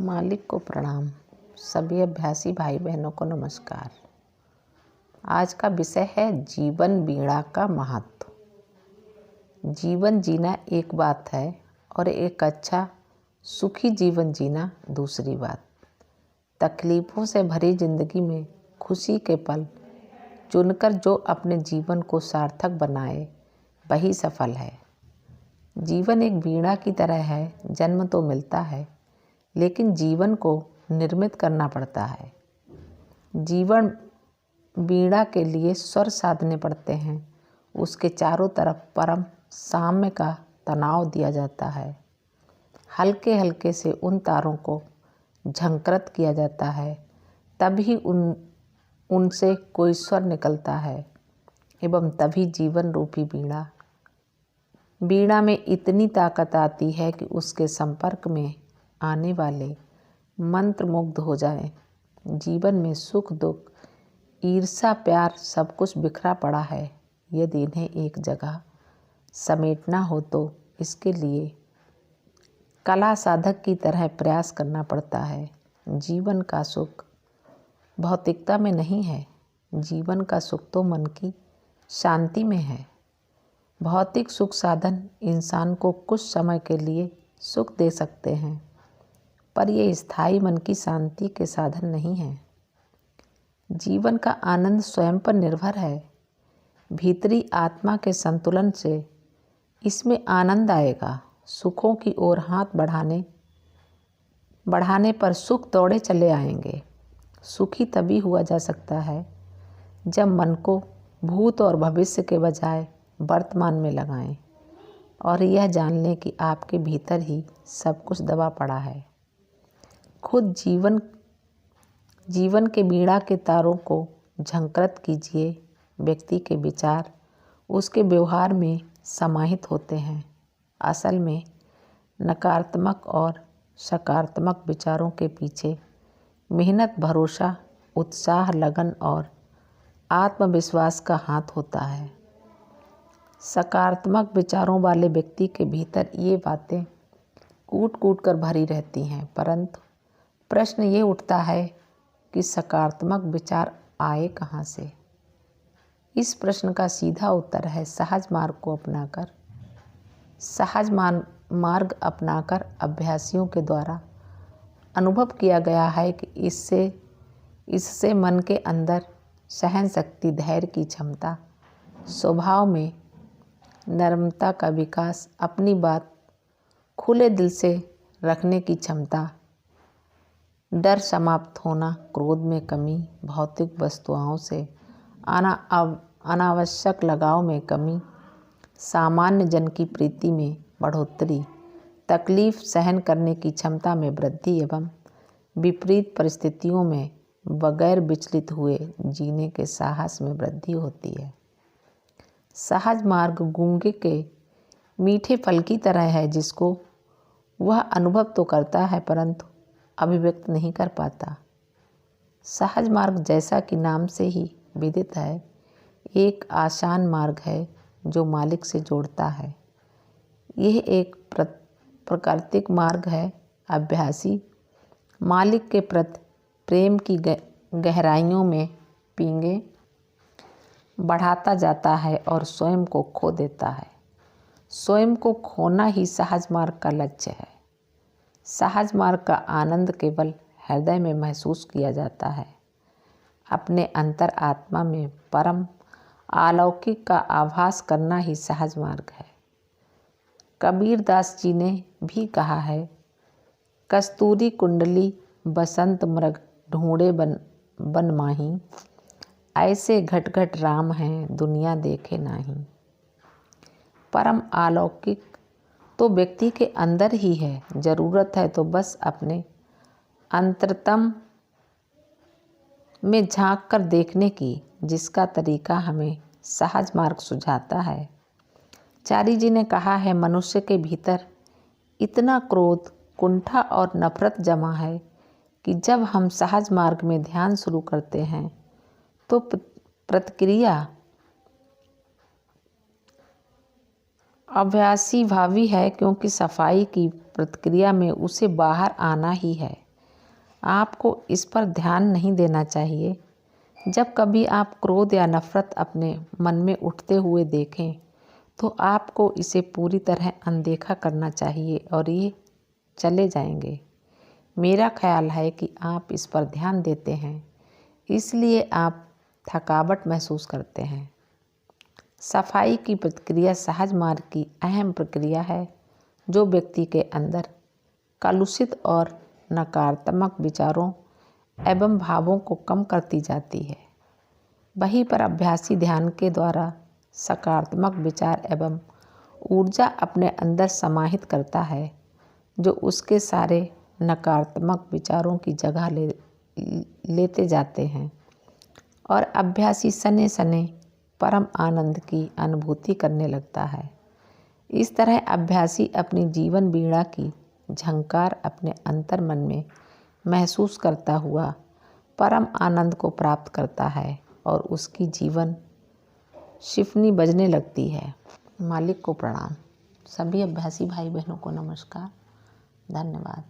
मालिक को प्रणाम। सभी अभ्यासी भाई बहनों को नमस्कार। आज का विषय है जीवन वीणा का महत्व। जीवन जीना एक बात है और एक अच्छा सुखी जीवन जीना दूसरी बात। तकलीफ़ों से भरी जिंदगी में खुशी के पल चुनकर जो अपने जीवन को सार्थक बनाए वही सफल है। जीवन एक वीणा की तरह है, जन्म तो मिलता है लेकिन जीवन को निर्मित करना पड़ता है। जीवन वीणा के लिए स्वर साधने पड़ते हैं। उसके चारों तरफ परम साम्य का तनाव दिया जाता है। हल्के हल्के से उन तारों को झंकृत किया जाता है, तभी उनसे कोई स्वर निकलता है एवं तभी जीवन रूपी वीणा में इतनी ताकत आती है कि उसके संपर्क में आने वाले मंत्रमुग्ध हो जाएं। जीवन में सुख दुख ईर्ष्या प्यार सब कुछ बिखरा पड़ा है। यदि इन्हें एक जगह समेटना हो तो इसके लिए कला साधक की तरह प्रयास करना पड़ता है। जीवन का सुख भौतिकता में नहीं है, जीवन का सुख तो मन की शांति में है। भौतिक सुख साधन इंसान को कुछ समय के लिए सुख दे सकते हैं, पर ये स्थायी मन की शांति के साधन नहीं है। जीवन का आनंद स्वयं पर निर्भर है। भीतरी आत्मा के संतुलन से इसमें आनंद आएगा। सुखों की ओर हाथ बढ़ाने पर सुख दौड़े चले आएंगे। सुखी तभी हुआ जा सकता है जब मन को भूत और भविष्य के बजाय वर्तमान में लगाएं और यह जान लें कि आपके भीतर ही सब कुछ दबा पड़ा है। खुद जीवन के वीणा के तारों को झंकृत कीजिए। व्यक्ति के विचार उसके व्यवहार में समाहित होते हैं। असल में नकारात्मक और सकारात्मक विचारों के पीछे मेहनत, भरोसा, उत्साह, लगन और आत्मविश्वास का हाथ होता है। सकारात्मक विचारों वाले व्यक्ति के भीतर ये बातें कूट कूट कर भरी रहती हैं, परंतु प्रश्न ये उठता है कि सकारात्मक विचार आए कहाँ से। इस प्रश्न का सीधा उत्तर है सहज मार्ग अपनाकर अभ्यासियों के द्वारा अनुभव किया गया है कि इससे मन के अंदर सहन शक्ति, धैर्य की क्षमता, स्वभाव में नम्रता का विकास, अपनी बात खुले दिल से रखने की क्षमता, डर समाप्त होना, क्रोध में कमी, भौतिक वस्तुओं से अनावश्यक लगाव में कमी, सामान्य जन की प्रीति में बढ़ोतरी, तकलीफ सहन करने की क्षमता में वृद्धि एवं विपरीत परिस्थितियों में बगैर विचलित हुए जीने के साहस में वृद्धि होती है। सहज मार्ग गूंगे के मीठे फल की तरह है, जिसको वह अनुभव तो करता है परंतु अभिव्यक्त नहीं कर पाता। सहज मार्ग, जैसा कि नाम से ही विदित है, एक आसान मार्ग है जो मालिक से जोड़ता है। यह एक प्राकृतिक मार्ग है। अभ्यासी मालिक के प्रति प्रेम की गहराइयों में पींगे बढ़ाता जाता है और स्वयं को खो देता है। स्वयं को खोना ही सहज मार्ग का लक्ष्य है। सहज मार्ग का आनंद केवल हृदय में महसूस किया जाता है। अपने अंतर आत्मा में परम अलौकिक का आभास करना ही सहज मार्ग है। कबीर दास जी ने भी कहा है, कस्तूरी कुंडली बसंत मृग ढूंढे बन माही, ऐसे घट घट राम हैं दुनिया देखे नाही। परम अलौकिक तो व्यक्ति के अंदर ही है। जरूरत है तो बस अपने अंतरतम में झांक कर देखने की, जिसका तरीका हमें सहज मार्ग सुझाता है। चारी जी ने कहा है, मनुष्य के भीतर इतना क्रोध, कुंठा और नफरत जमा है कि जब हम सहज मार्ग में ध्यान शुरू करते हैं तो प्रतिक्रिया अभ्यासी भावी है, क्योंकि सफाई की प्रतिक्रिया में उसे बाहर आना ही है। आपको इस पर ध्यान नहीं देना चाहिए। जब कभी आप क्रोध या नफरत अपने मन में उठते हुए देखें तो आपको इसे पूरी तरह अनदेखा करना चाहिए और ये चले जाएंगे। मेरा ख्याल है कि आप इस पर ध्यान देते हैं, इसलिए आप थकावट महसूस करते हैं। सफाई की प्रक्रिया सहज मार्ग की अहम प्रक्रिया है जो व्यक्ति के अंदर कलुषित और नकारात्मक विचारों एवं भावों को कम करती जाती है। वहीं पर अभ्यासी ध्यान के द्वारा सकारात्मक विचार एवं ऊर्जा अपने अंदर समाहित करता है जो उसके सारे नकारात्मक विचारों की जगह लेते जाते हैं और अभ्यासी सने सने परम आनंद की अनुभूति करने लगता है। इस तरह अभ्यासी अपनी जीवन वीणा की झंकार अपने अंतर मन में महसूस करता हुआ परम आनंद को प्राप्त करता है और उसकी जीवन शिफनी बजने लगती है। मालिक को प्रणाम। सभी अभ्यासी भाई बहनों को नमस्कार। धन्यवाद।